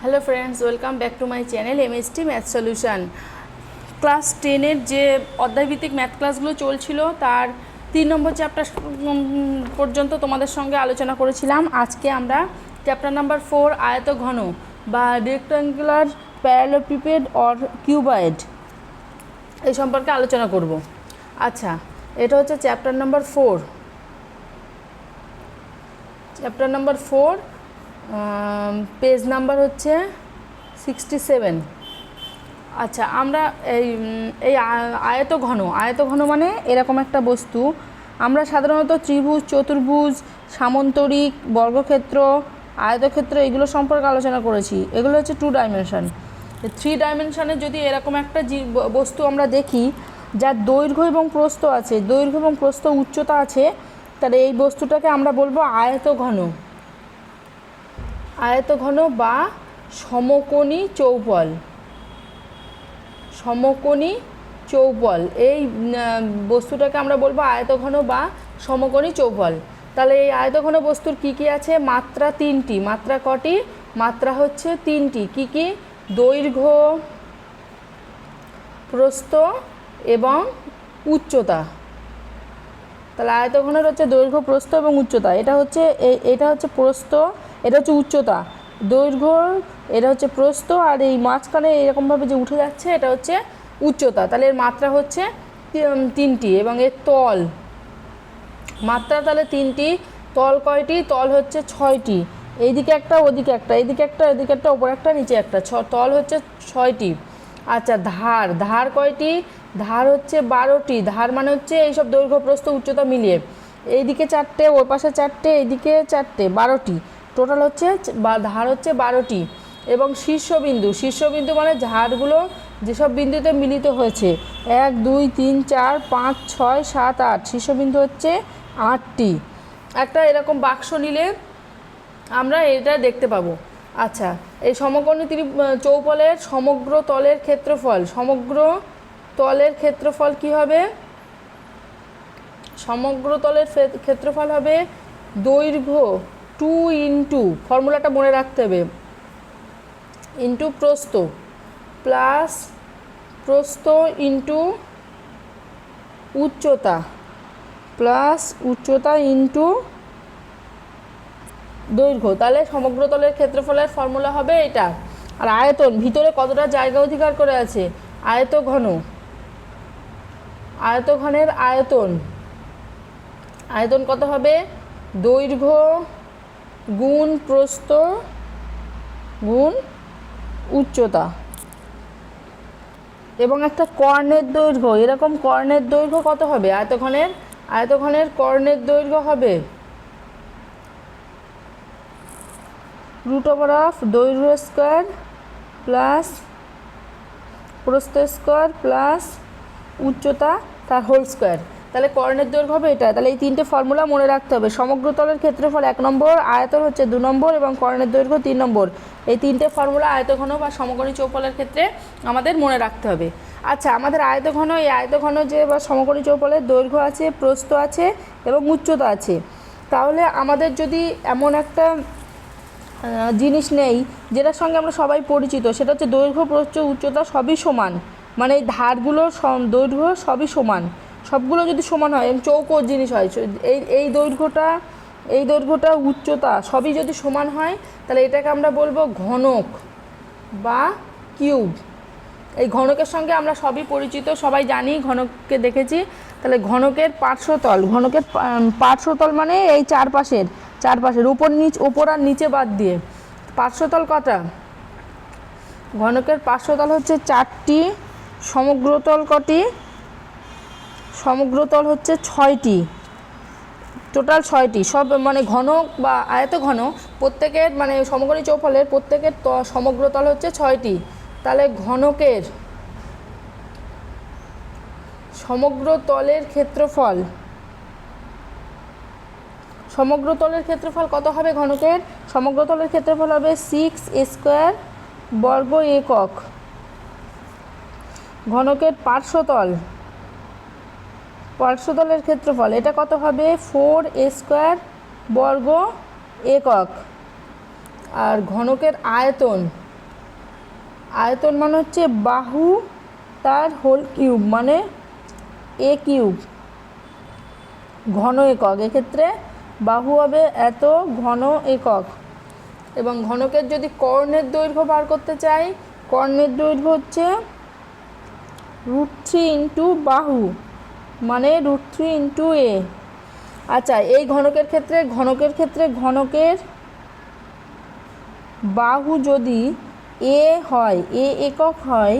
Hello friends, welcome back to my channel MST math solution. Class 10-এর যে অধ্যায়ভিত্তিক math ক্লাসগুলো চলছিল তার 3 নম্বর চ্যাপ্টার পর্যন্ত তোমাদের সঙ্গে আলোচনা করেছিলাম। আজকে আমরা চ্যাপ্টার নাম্বার 4 আয়তঘন বা রেক্ট্যাঙ্গুলার প্যারালেলোপিপেড অর কিউবয়েড এই সম্পর্কে আলোচনা করব। আচ্ছা, এটা হচ্ছে chapter number 4। Chapter number 4, page number হচ্ছে 67। আচ্ছা, আমরা এই আয়তঘন মানে এরকম একটা বস্তু। আমরা সাধারণত ত্রিভুজ, চতুর্ভুজ, সামন্তরিক, বর্গক্ষেত্র, আয়তক্ষেত্র এগুলো সম্পর্কে আলোচনা করেছি। এগুলো হচ্ছে 2 ডাইমেনশন। 3 ডাইমেনশনে যদি এরকম একটা বস্তু আমরা দেখি যার দৈর্ঘ্য এবং প্রস্থ আছে, দৈর্ঘ্য এবং প্রস্থ উচ্চতা আছে, তাহলে এই বস্তুটাকে আমরা বলবো আয়তঘন। আয়তঘন বা সমকোণী চৌপল। সমকোণী চৌপল এই বস্তুটাকে আমরা বলবো আয়তঘন বা সমকোণী চৌপল। তাহলে এই আয়তঘন বস্তুর কি কি আছে? মাত্রা 3টি। মাত্রা কটি? মাত্রা হচ্ছে 3টি। কি কি? দৈর্ঘ্য, প্রস্থ এবং উচ্চতা। তাহলে আয়তঘনের হচ্ছে দৈর্ঘ্য, প্রস্থ এবং উচ্চতা। এটা হচ্ছে প্রস্থ, এটা হচ্ছে উচ্চতা। দৈর্ঘ্য, এটা হচ্ছে প্রস্থ, আর এই মাঝখানে এরকমভাবে যে উঠে যাচ্ছে এটা হচ্ছে উচ্চতা। তাহলে এর মাত্রা হচ্ছে 3টি এবং এর তল মাত্রা তাহলে 3টি। তল কয়টি? তল হচ্ছে 6টি। এইদিকে একটা, ওদিকে একটা, এইদিকে একটা, এদিকে একটা, ওপরে একটা, নিচে একটা। তল হচ্ছে 6টি। আচ্ছা, ধার কয়টি? ধার হচ্ছে 12টি। ধার মানে হচ্ছে এইসব দৈর্ঘ্য, প্রস্থ, উচ্চতা মিলিয়ে। এইদিকে 4টে, ওই পাশে 4টে, এইদিকে 4টে, 12টি। টোটাল হচ্ছে ধার হচ্ছে 12টি। এবং শীর্ষবিন্দু মানে ধারগুলো যেসব বিন্দুতে মিলিত হয়েছে, 1 2 3 4 5 6 7 8, শীর্ষবিন্দু হচ্ছে 8টি। একটা এরকম বাক্স নিলে আমরা এটা দেখতে পাবো। আচ্ছা, এই সমকোণী চৌপলের সমগ্র তলের ক্ষেত্রফল কি হবে? সমগ্র তলের ক্ষেত্রফল হবে দৈর্ঘ্য 2 ইন্টু, ফর্মুলাটা মনে রাখতে হবে, ইন্টু প্রস্থ, প্লাস প্রস্থ ইন্টু উচ্চতা, প্লাস উচ্চতা ইন্টু দৈর্ঘ্য। তাহলে সমগ্র তলের ক্ষেত্রফলের ফর্মুলা হবে এটা। আর আয়তন, ভিতরে কতটা জায়গা অধিকার করে আছে? আয়তঘনের আয়তন কত হবে? দৈর্ঘ্য গুণ প্রস্থ গুণ উচ্চতা। এবং একটা কর্ণের দৈর্ঘ্য, এরকম কর্ণের দৈর্ঘ্য কত হবে? আয়তঘনের কর্ণের দৈর্ঘ্য হবে √, দৈর্ঘ্য স্কোয়ার প্লাস প্রস্থ স্কোয়ার প্লাস উচ্চতা তার হোল স্কোয়ার। তাহলে কর্ণের দৈর্ঘ্য হবে এটা। তাহলে এই 3টে ফর্মুলা মনে রাখতে হবে। সমগ্র তলের ক্ষেত্রফল 1 নম্বর, আয়তন হচ্ছে 2 নম্বর এবং কর্ণের দৈর্ঘ্য 3 নম্বর। এই 3টে ফর্মুলা আয়তঘন বা সমকোণী চৌপলের ক্ষেত্রে আমাদের মনে রাখতে হবে। আচ্ছা, আমাদের এই আয়তঘন যে বা সমকোণী চৌপলের দৈর্ঘ্য আছে, প্রস্থ আছে এবং উচ্চতা আছে। তাহলে আমাদের যদি এমন একটা জিনিস নেই যেটার সঙ্গে আমরা সবাই পরিচিত, সেটা হচ্ছে দৈর্ঘ্য, প্রস্থ, উচ্চতা সবই সমান, মানে এই ধারগুলোর দৈর্ঘ্য সবই সমান, সবগুলো যদি সমান হয় এবং চৌকো জিনিস হয়, এই দৈর্ঘ্যটা উচ্চতা সবই যদি সমান হয়, তাহলে এটাকে আমরা বলবো ঘনক বা কিউব। এই ঘনকের সঙ্গে আমরা সবই পরিচিত, সবাই জানি, ঘনককে দেখেছি। তাহলে ঘনকের পার্শ্বতল মানে এই চারপাশের উপর আর নিচে বাদ দিয়ে পার্শ্বতল কটা? ঘনকের পার্শ্বতল হচ্ছে 4টি। সমগ্রতল কটি? সমগ্রতল হচ্ছে 6টি। টোটাল 6টি। সব মানে ঘনক বা আয়তঘন প্রত্যেকের, মানে সমকোণী চৌপলের প্রত্যেকের সমগ্রতল হচ্ছে 6টি। তাহলে ঘনকের সমগ্র তলের ক্ষেত্রফল কত হবে? ঘনকের সমগ্র তলের ক্ষেত্রফল হবে 6 স্কোয়ার বর্গ একক। ঘনকের পার্শ্বতলের ক্ষেত্রফল এটা কত হবে? 4 স্কোয়ার বর্গ একক। আর ঘনকের আয়তন আয়তন মানে হচ্ছে বাহু তার হোল কিউব মানে এ কিউব, ঘন একক। এক্ষেত্রে বাহু হবে এত ঘন একক। এবং ঘনকের যদি কর্ণের দৈর্ঘ্য বার করতে চাই, কর্ণের দৈর্ঘ্য হচ্ছে √3 ইন্টু বাহু মানে √3 ইন্টু এ। আচ্ছা, এই ঘনকের ক্ষেত্রে ঘনকের বাহু যদি এ হয়, এ একক হয়,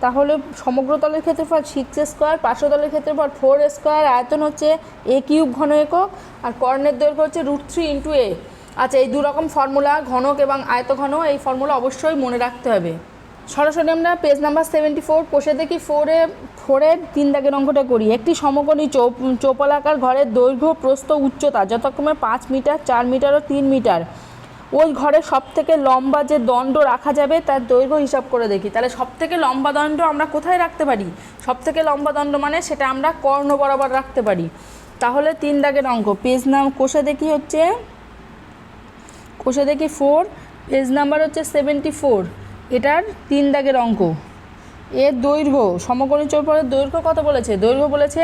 তাহলে সমগ্রতলের ক্ষেত্রফল 6² পার্শ্বতলের ক্ষেত্রফল 4², আয়তন হচ্ছে এ কিউব ঘন একক, আর কর্ণের দৈর্ঘ্য হচ্ছে √3 ইন্টু এ। আচ্ছা, এই দুরকম ফর্মুলা ঘনক এবং আয়তঘন, এই ফর্মুলা অবশ্যই মনে রাখতে হবে। সরাসরি আমরা পেজ নাম্বার 74 কোষে দেখি 4-এর 3 দাগের অঙ্কটা করি। একটি সমকোণী চৌপলাকার ঘরের দৈর্ঘ্য প্রস্থ উচ্চতা যথাক্রমে 5 মিটার, 4 মিটার ও 3 মিটার। ওই ঘরে সবথেকে লম্বা যে দণ্ড রাখা যাবে তার দৈর্ঘ্য হিসাব করে দেখি। তাহলে সবথেকে লম্বা দণ্ড আমরা কোথায় রাখতে পারি? সবথেকে লম্বা দণ্ড মানে সেটা আমরা কর্ণ বরাবর রাখতে পারি। তাহলে 3 দাগের অঙ্ক, পেজ নাম কোষে দেখি 4, পেজ নাম্বার হচ্ছে 74, এটার 3 দাগের অঙ্ক। এর দৈর্ঘ্য, সমকোণী চৌপলার দৈর্ঘ্য কত বলেছে? দৈর্ঘ্য বলেছে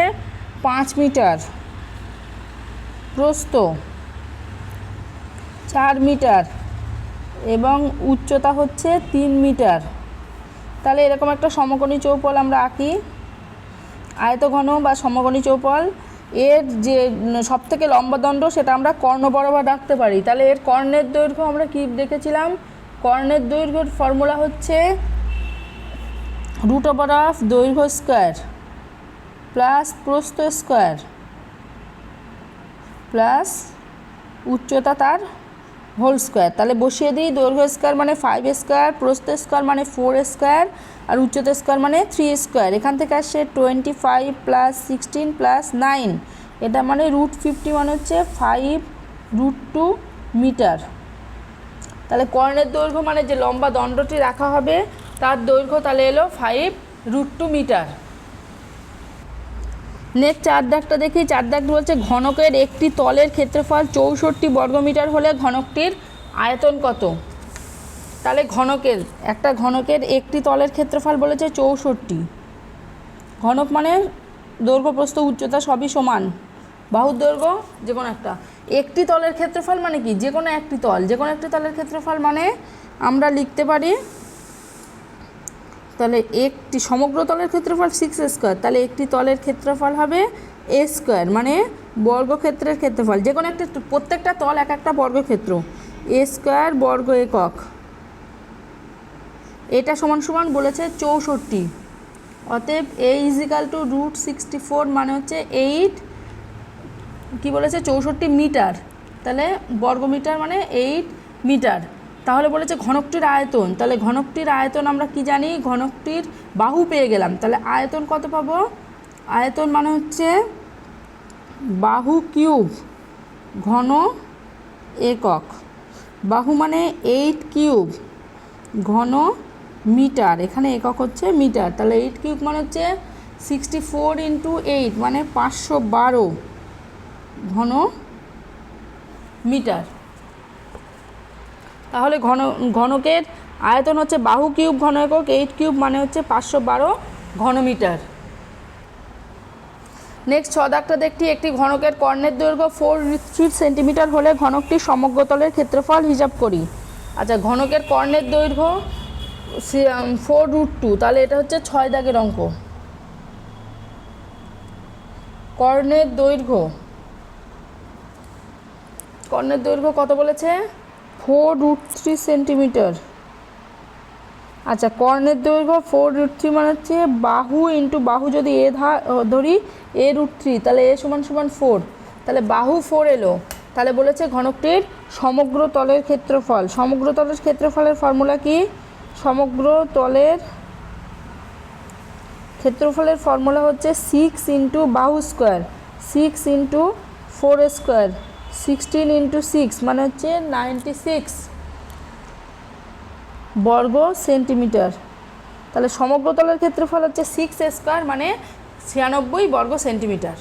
5 মিটার, প্রস্থ 4 মিটার এবং উচ্চতা হচ্ছে 3 মিটার। তাহলে এরকম একটা সমকোণী চৌপল আমরা আঁকি, আয়তঘন বা সমকোণী চৌপল। এর যে সবথেকে লম্বা দণ্ড সেটা আমরা কর্ণ বরাবর রাখতে পারি। তাহলে এর কর্ণের দৈর্ঘ্য আমরা কি দেখেছিলাম? কর্ণের দৈর্ঘ্যের ফর্মুলা হচ্ছে √ দৈর্ঘ্য স্কোয়ার প্লাস প্রস্থ স্কোয়ার প্লাস উচ্চতা তার হোল স্কোয়ার। তাহলে বসিয়ে দিই, দৈর্ঘ্য স্কোয়ার মানে 5², প্রস্থ স্কোয়ার মানে 4², আর উচ্চতা স্কোয়ার মানে 3²। এখান থেকে আসছে 25 + 16 + 9, এটা মানে √50 মানে হচ্ছে 5√2 মিটার। তাহলে কর্ণের দৈর্ঘ্য মানে যে লম্বা দণ্ডটি রাখা হবে তার দৈর্ঘ্য তাহলে এলো 5√2 মিটার। নেক্সট 4 দাগটা দেখি। 4 দাগ বলছে ঘনকের একটি তলের ক্ষেত্রফল 64 বর্গমিটার হলে ঘনকটির আয়তন কত? তাহলে একটা ঘনকের একটি তলের ক্ষেত্রফল বলেছে 64। ঘনক মানে দৈর্ঘ্য প্রস্থ উচ্চতা সবই সমান, বাহুর দৈর্ঘ্য যে কোনো একটা। একটি তলের ক্ষেত্রফল মানে কি? যে কোনো একটি তলের ক্ষেত্রফল মানে আমরা লিখতে পারি, তাহলে একটি সমগ্র তলের ক্ষেত্রফল 6², তাহলে একটি তলের ক্ষেত্রফল হবে a² মানে বর্গক্ষেত্রের ক্ষেত্রফল। যে কোনো একটা, প্রত্যেকটা তল এক একটা বর্গক্ষেত্র, a² বর্গ একক। এটা সমান সমান বলেছে 64। অতএব a = √64 মানে হচ্ছে 8 কি বলেছে 64 মিটার। তাহলে বর্গমিটার মানে 8 মিটার। তাহলে বলেছে ঘনকটির আয়তন। তাহলে ঘনকটির আয়তন আমরা কি জানি? ঘনকটির বাহু পেয়ে গেলাম, তাহলে আয়তন কত পাবো? আয়তন মানে হচ্ছে বাহু কিউব ঘন একক। বাহু মানে 8 কিউব ঘন মিটার, এখানে একক হচ্ছে মিটার। তাহলে 8 কিউব মানে হচ্ছে 64 × 8 মানে 512 ঘন মিটার। তাহলে ঘনকের আয়তন হচ্ছে বাহু কিউব ঘন একক, 8 কিউব মানে হচ্ছে 512 ঘনমিটার। নেক্সট 6 দাগটা দেখি। একটি ঘনকের কর্ণের দৈর্ঘ্য 4√3 সেন্টিমিটার হলে ঘনকটির সমগ্রতলের ক্ষেত্রফল হিসাব করি। আচ্ছা, ঘনকের কর্ণের দৈর্ঘ্য 4√2, তাহলে এটা হচ্ছে 6 দাগের অঙ্ক। কর্ণের দৈর্ঘ্য কত বলেছে? 4√3 সেন্টিমিটার। আচ্ছা, কর্ণের দৈর্ঘ্য 4√3 মানে হচ্ছে বাহু ইন্টু বাহু যদি এ ধরি a√3, তাহলে a = 4, তাহলে বাহু 4 এলো। তাহলে বলেছে ঘনকটির সমগ্র তলের ক্ষেত্রফল। সমগ্র তলের ক্ষেত্রফলের ফর্মুলা কি? সমগ্র তলের ক্ষেত্রফলের ফর্মুলা হচ্ছে 6 × বাহু স্কোয়ার, 6 × 4² 16 × 6 মানে হচ্ছে 96 বর্গ সেন্টিমিটার। তাহলে সমগ্র তলের ক্ষেত্রফল হচ্ছে 6² মানে 96 বর্গ সেন্টিমিটার।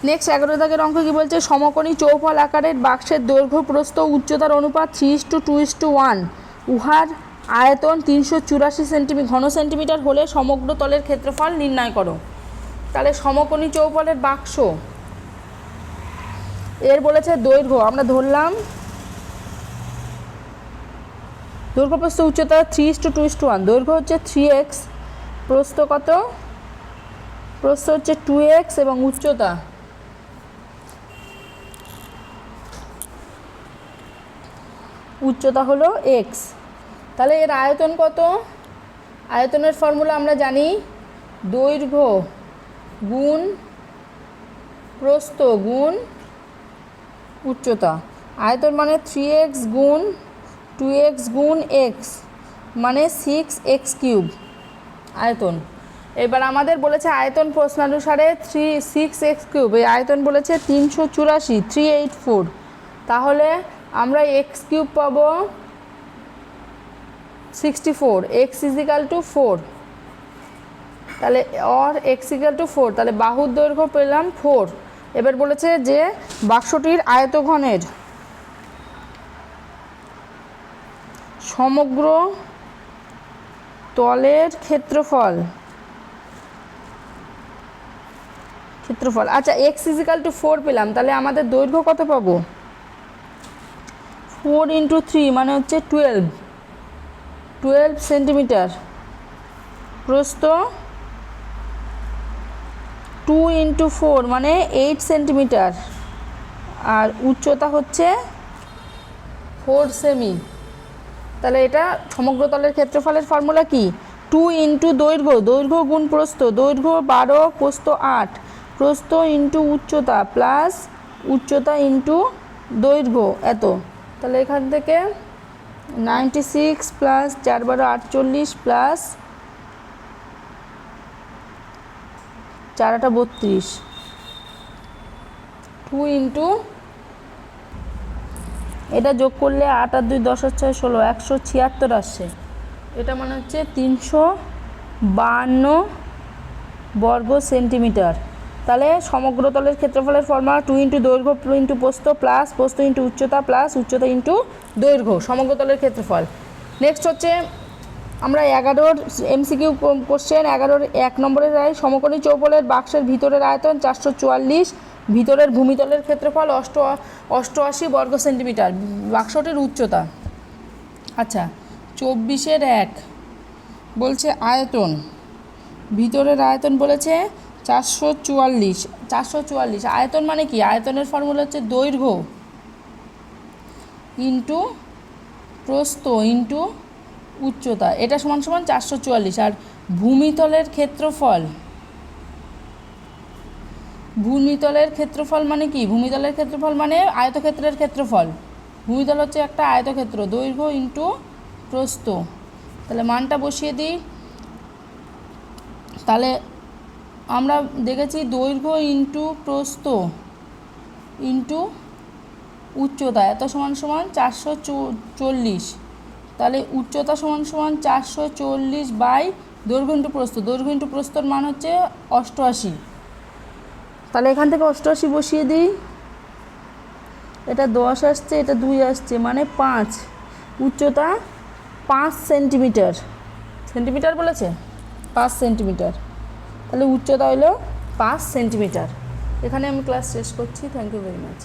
নেক্সট 11 দাগের অঙ্ক কি বলছে? সমকোণী চৌফল আকারের বাক্সের দৈর্ঘ্য প্রস্থ উচ্চতার অনুপাত 3:2:1, উহার আয়তন 384 ঘন সেন্টিমিটার হলে সমগ্র তলের ক্ষেত্রফল নির্ণয় করো। তাহলে সমকোণী চৌপলের বাক্স এর বলেছে দৈর্ঘ্য, আমরা ধরলাম দৈর্ঘ্য প্রস্থ উচ্চতা 3:2:1, দৈর্ঘ্য হচ্ছে 3x, প্রস্থ কত, প্রস্থ হচ্ছে 2x এবং উচ্চতা হলো x। তাহলে এর আয়তন কত? আয়তনের ফর্মুলা আমরা জানি, দৈর্ঘ্য গুণ প্রস্থ গুণ উচ্চতা। আয়তন মানে 3x গুণ 2x গুণ x মানে 6x³ আয়তন। এবার আমাদের বলেছে আয়তন প্রশ্নানুসারে 6x³, এই আয়তন বলেছে 384, 384। তাহলে আমরা x³ পাবো 64, x = 4। তাহলে x = 4, তাহলে বাহুর দৈর্ঘ্য পেলাম 4। এবার বলেছে যে বাক্সটির আয়তঘনের সমগ্র তলের ক্ষেত্রফল, আচ্ছা x = 4 পেলাম, তাহলে আমাদের দৈর্ঘ্য কত পাবো? 4 × 3 মানে হচ্ছে 12 সেন্টিমিটার, প্রস্থ 2 × 4 মানে 8 সেন্টিমিটার, আর উচ্চতা হচ্ছে 4 সেমি। তাহলে এটা সমগ্র তলের ক্ষেত্রফলের ফর্মুলা কি? 2 × দৈর্ঘ্য গুণ প্রস্থ, দৈর্ঘ্য 12, প্রস্থ 8, প্রস্থ × উচ্চতা প্লাস উচ্চতা × দৈর্ঘ্য এত। তাহলে এখান থেকে 96 প্লাস 4 × 12 48 প্লাস 4 × 8 32, 2 × এটা যোগ করলে 8 আর 2 10 আর 6 16, 176 আসছে। এটা মানে হচ্ছে 352 বর্গ সেন্টিমিটার। তাহলে সমগ্র তলের ক্ষেত্রফলের ফর্মুলা 2 × দৈর্ঘ্য × প্রস্থ প্লাস প্রস্থ × উচ্চতা প্লাস উচ্চতা × দৈর্ঘ্য, সমগ্র তলের ক্ষেত্রফল। নেক্সট হচ্ছে আমরা 11 MCQ কোশ্চেন, 11 1 নম্বরের রায়, সমকোণী চৌপলের বাক্সের ভিতরের আয়তন 444, ভিতরের ভূমিতলের ক্ষেত্রফল 88 বর্গ সেন্টিমিটার, বাক্সটির উচ্চতা। আচ্ছা 24-1 বলছে আয়তন, ভিতরের আয়তন বলেছে 444। আয়তন মানে কি? আয়তনের ফর্মুলা হচ্ছে দৈর্ঘ্য ইন্টু প্রস্থ ইন্টু উচ্চতা, এটা সমান 444। আর ভূমিতলের ক্ষেত্রফল মানে কি? ভূমিতলের ক্ষেত্রফল মানে আয়তক্ষেত্রের ক্ষেত্রফল। ভূমিতল হচ্ছে একটা আয়তক্ষেত্র, দৈর্ঘ্য ইন্টু প্রস্থ। তাহলে মানটা বসিয়ে দিই। তাহলে আমরা দেখেছি দৈর্ঘ্য ইন্টু প্রস্থ ইন্টু উচ্চতা এত সমান 440। তাহলে উচ্চতা সমান 440 বাই দৈর্ঘ্য ইন্টু প্রস্থ, দৈর্ঘ্য ইন্টু প্রস্থর মান হচ্ছে 88। তাহলে এখান থেকে 88 বসিয়ে দিই। এটা 10 আসছে, এটা 2 আসছে মানে 5। উচ্চতা 5 সেন্টিমিটার, সেন্টিমিটার বলেছে 5 সেন্টিমিটার, তাহলে উচ্চতা হলো 5 সেন্টিমিটার। এখানে আমি ক্লাস শেষ করছি। Thank you very much.